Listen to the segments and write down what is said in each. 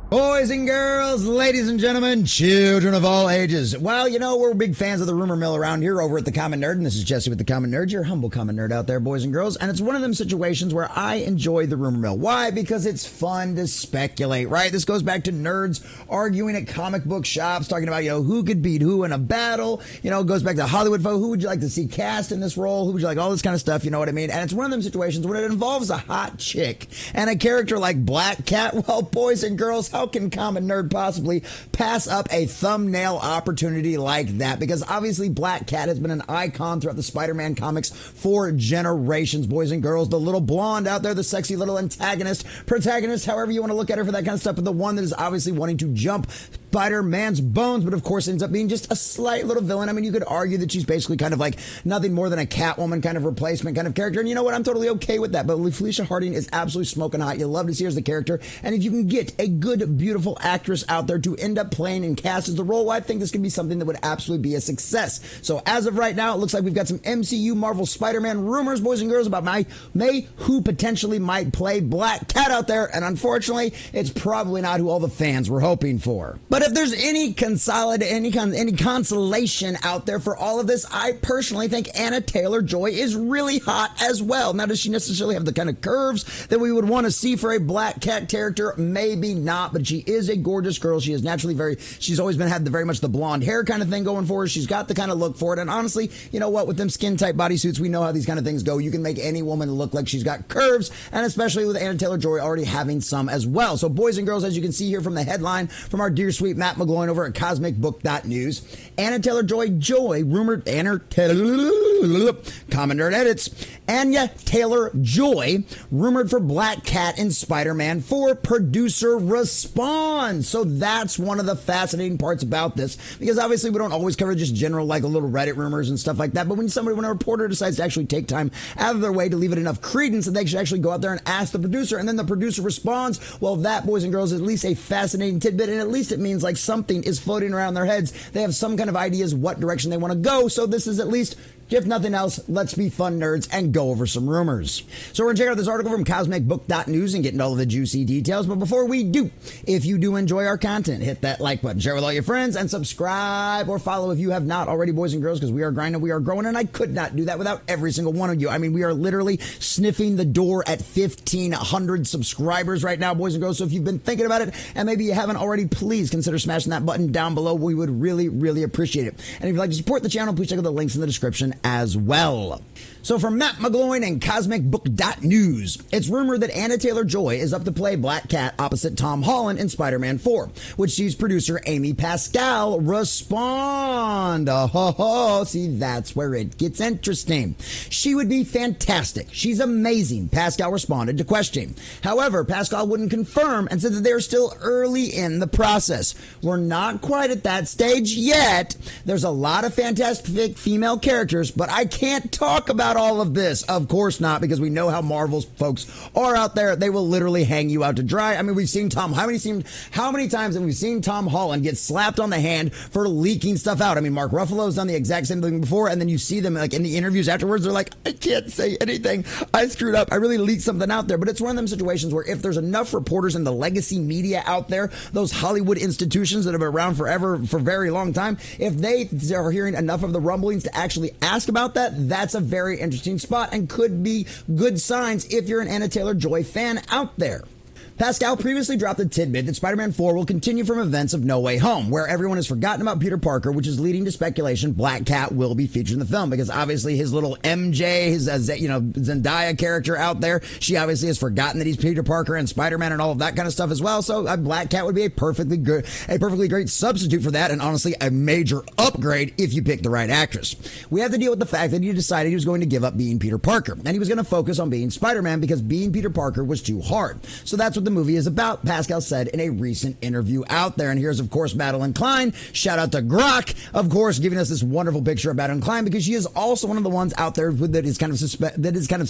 Boys and girls, ladies and gentlemen, children of all ages. Well, you know, we're big fans of the rumor mill around here over at The Common Nerd, and this is Jesse with The Common Nerd, your humble common nerd out there, boys and girls. And it's one of them situations where I enjoy the rumor mill. Why? Because it's fun to speculate, right? This goes back to nerds arguing at comic book shops, talking about, who could beat who in a battle. It goes back to Hollywood folk. Who would you like to see cast in this role? Who would you like? All this kind of stuff, you know what I mean? And it's one of them situations when it involves a hot chick and a character like Black Cat. Well, boys and girls, how can Common Nerd possibly pass up a thumbnail opportunity like that? Because obviously Black Cat has been an icon throughout the Spider-Man comics for generations, boys and girls. The little blonde out there, the sexy little antagonist, protagonist, however you want to look at her for that kind of stuff, but the one that is obviously wanting to jump Spider-Man's bones, but of course ends up being just a slight little villain. I mean, you could argue that she's basically kind of like nothing more than a Catwoman kind of replacement kind of character, and you know what? I'm totally okay with that, but Felicia Harding is absolutely smoking hot. You love to see her as the character, and if you can get a good, beautiful actress out there to end up playing and cast as the role, well, I think this could be something that would absolutely be a success. So as of right now, it looks like we've got some MCU Marvel Spider-Man rumors, boys and girls, about who potentially might play Black Cat out there, and unfortunately, it's probably not who all the fans were hoping for. But if there's any consolation out there for all of this, I personally think Anya Taylor-Joy is really hot as well. Now, does she necessarily have the kind of curves that we would want to see for a Black Cat character? Maybe not, but she is a gorgeous girl. She is naturally she's always had very much the blonde hair kind of thing going for her. She's got the kind of look for it. And honestly, you know what? With them skin tight bodysuits, we know how these kind of things go. You can make any woman look like she's got curves, and especially with Anya Taylor-Joy already having some as well. So boys and girls, as you can see here from the headline from our dear sweet Matt McGloin over at cosmicbook.news, Anya Taylor-Joy rumored Common Nerd edits. Anya Taylor-Joy rumored for Black Cat in Spider-Man 4. Producer responds. So that's one of the fascinating parts about this, because obviously we don't always cover just general like little Reddit rumors and stuff like that. But when a reporter decides to actually take time out of their way to leave it enough credence that they should actually go out there and ask the producer, and then the producer responds, well, that, boys and girls, is at least a fascinating tidbit, and at least it means like something is floating around their heads. They have some kind of ideas what direction they want to go. So this is at least, if nothing else, let's be fun nerds and go over some rumors. So we're going to check out this article from cosmicbook.news and get into all of the juicy details. But before we do, if you do enjoy our content, hit that like button, share with all your friends, and subscribe or follow if you have not already, boys and girls, because we are grinding, we are growing, and I could not do that without every single one of you. I mean, we are literally sniffing the door at 1,500 subscribers right now, boys and girls. So if you've been thinking about it and maybe you haven't already, please consider smashing that button down below. We would really, really appreciate it. And if you'd like to support the channel, please check out the links in the description as well. So from Matt McGloin and cosmicbook.news, it's rumored that Anya Taylor-Joy is up to play Black Cat opposite Tom Holland in Spider-Man 4, which sees producer Amy Pascal respond. See, that's where it gets interesting. She would be fantastic. She's amazing, Pascal responded to questioning. However, Pascal wouldn't confirm and said that they're still early in the process. We're not quite at that stage yet. There's a lot of fantastic female characters, but I can't talk about all of this. Of course not, because we know how Marvel's folks are out there. They will literally hang you out to dry. I mean, we've seen how many times have we seen Tom Holland get slapped on the hand for leaking stuff out? I mean, Mark Ruffalo's done the exact same thing before, and then you see them like in the interviews afterwards, they're like, I can't say anything. I screwed up. I really leaked something out there. But it's one of them situations where if there's enough reporters in the legacy media out there, those Hollywood institutions that have been around forever, for a very long time, if they are hearing enough of the rumblings to actually ask about that, that's a very interesting spot and could be good signs if you're an Anya Taylor-Joy fan out there. Pascal previously dropped a tidbit that Spider-Man 4 will continue from events of No Way Home, where everyone has forgotten about Peter Parker, which is leading to speculation Black Cat will be featured in the film, because obviously his little MJ, his Zendaya character out there, she obviously has forgotten that he's Peter Parker and Spider-Man and all of that kind of stuff as well. So Black Cat would be a perfectly great substitute for that, and honestly a major upgrade if you pick the right actress. We have to deal with the fact that he decided he was going to give up being Peter Parker, and he was going to focus on being Spider-Man because being Peter Parker was too hard. So that's what the movie is about, Pascal said in a recent interview out there. And here's, of course, Madeline Klein. Shout out to Grok, of course, giving us this wonderful picture of Madeline Klein, because she is also one of the ones out there that is kind of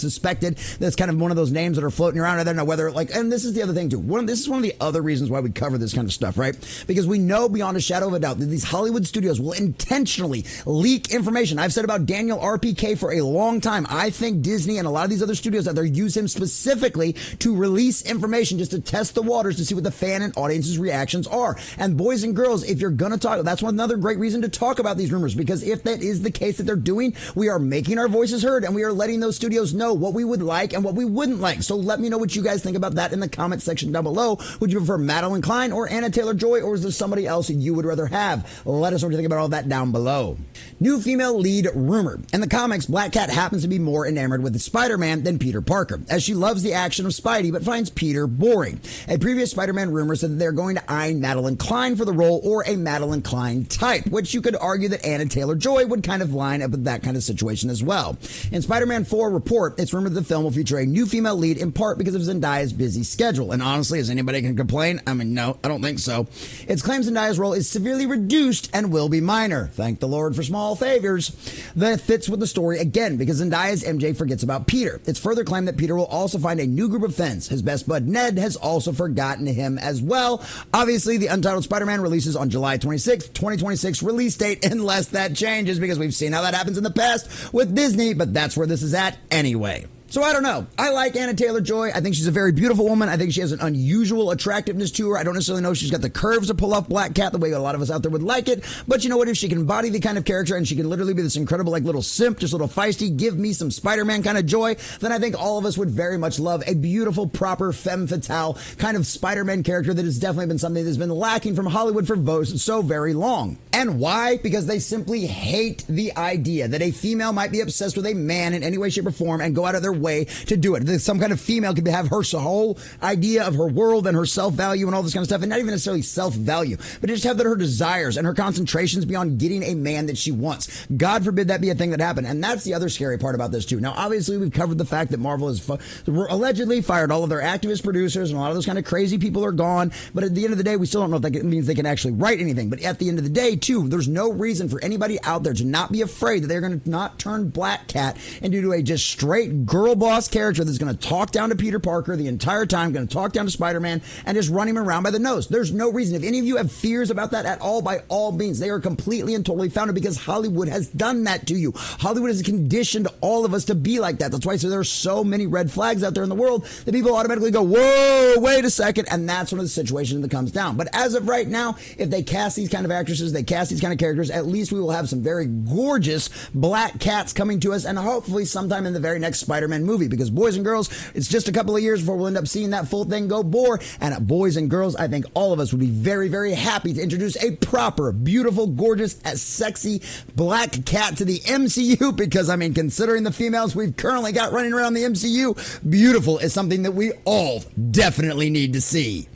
suspected. That's kind of one of those names that are floating around. I don't know whether, and this is the other thing too. This is one of the other reasons why we cover this kind of stuff, right? Because we know beyond a shadow of a doubt that these Hollywood studios will intentionally leak information. I've said about Daniel RPK for a long time. I think Disney and a lot of these other studios out there use him specifically to release information just just to test the waters to see what the fan and audience's reactions are. And boys and girls, if you're going to talk, that's another great reason to talk about these rumors, because if that is the case that they're doing, we are making our voices heard and we are letting those studios know what we would like and what we wouldn't like. So let me know what you guys think about that in the comment section down below. Would you prefer Madeline Klein or Anya Taylor-Joy, or is there somebody else that you would rather have? Let us know what you think about all that down below. New female lead rumored. In the comics, Black Cat happens to be more enamored with Spider-Man than Peter Parker, as she loves the action of Spidey but finds Peter boring. A previous Spider-Man rumor said that they're going to eye Madeline Klein for the role, or a Madeline Klein type, which you could argue that Anya Taylor-Joy would kind of line up with that kind of situation as well. In Spider-Man 4 report, it's rumored the film will feature a new female lead, in part because of Zendaya's busy schedule. And honestly, is anybody can complain? I mean, no, I don't think so. It's claimed Zendaya's role is severely reduced and will be minor. Thank the Lord for small favors. That fits with the story again, because Zendaya's MJ forgets about Peter. It's further claimed that Peter will also find a new group of friends. His best bud Ned has also forgotten him as well. Obviously, the Untitled Spider-Man releases on July 26th, 2026 release date, unless that changes, because we've seen how that happens in the past with Disney, but that's where this is at anyway. So I don't know. I like Anya Taylor-Joy. I think she's a very beautiful woman. I think she has an unusual attractiveness to her. I don't necessarily know if she's got the curves to pull off Black Cat the way a lot of us out there would like it. But you know what? If she can embody the kind of character and she can literally be this incredible like little simp, just a little feisty, give me some Spider-Man kind of joy, then I think all of us would very much love a beautiful, proper, femme fatale kind of Spider-Man character that has definitely been something that's been lacking from Hollywood for so very long. And why? Because they simply hate the idea that a female might be obsessed with a man in any way, shape, or form and go out of their way to do it. Some kind of female could have her whole idea of her world and her self-value and all this kind of stuff, and not even necessarily self-value, but just have that her desires and her concentrations be on getting a man that she wants. God forbid that be a thing that happened. And that's the other scary part about this too. Now, obviously, we've covered the fact that Marvel has allegedly fired all of their activist producers and a lot of those kind of crazy people are gone. But at the end of the day, we still don't know if that means they can actually write anything. But at the end of the day, too, there's no reason for anybody out there to not be afraid that they're going to not turn Black Cat into a just straight girl boss character that's going to talk down to Peter Parker the entire time, going to talk down to Spider-Man, and just run him around by the nose. There's no reason. If any of you have fears about that at all, by all means, they are completely and totally founded, because Hollywood has done that to you. Hollywood has conditioned all of us to be like that. That's why there are so many red flags out there in the world that people automatically go, whoa, wait a second, and that's one of the situations that comes down. But as of right now, if they cast these kind of actresses, they cast these kind of characters, at least we will have some very gorgeous Black Cats coming to us, and hopefully sometime in the very next Spider-Man movie, because boys and girls, it's just a couple of years before we'll end up seeing that full thing go bore. And boys and girls, I think all of us would be very, very happy to introduce a proper, beautiful, gorgeous, sexy Black Cat to the MCU, because, I mean, considering the females we've currently got running around the MCU, beautiful is something that we all definitely need to see.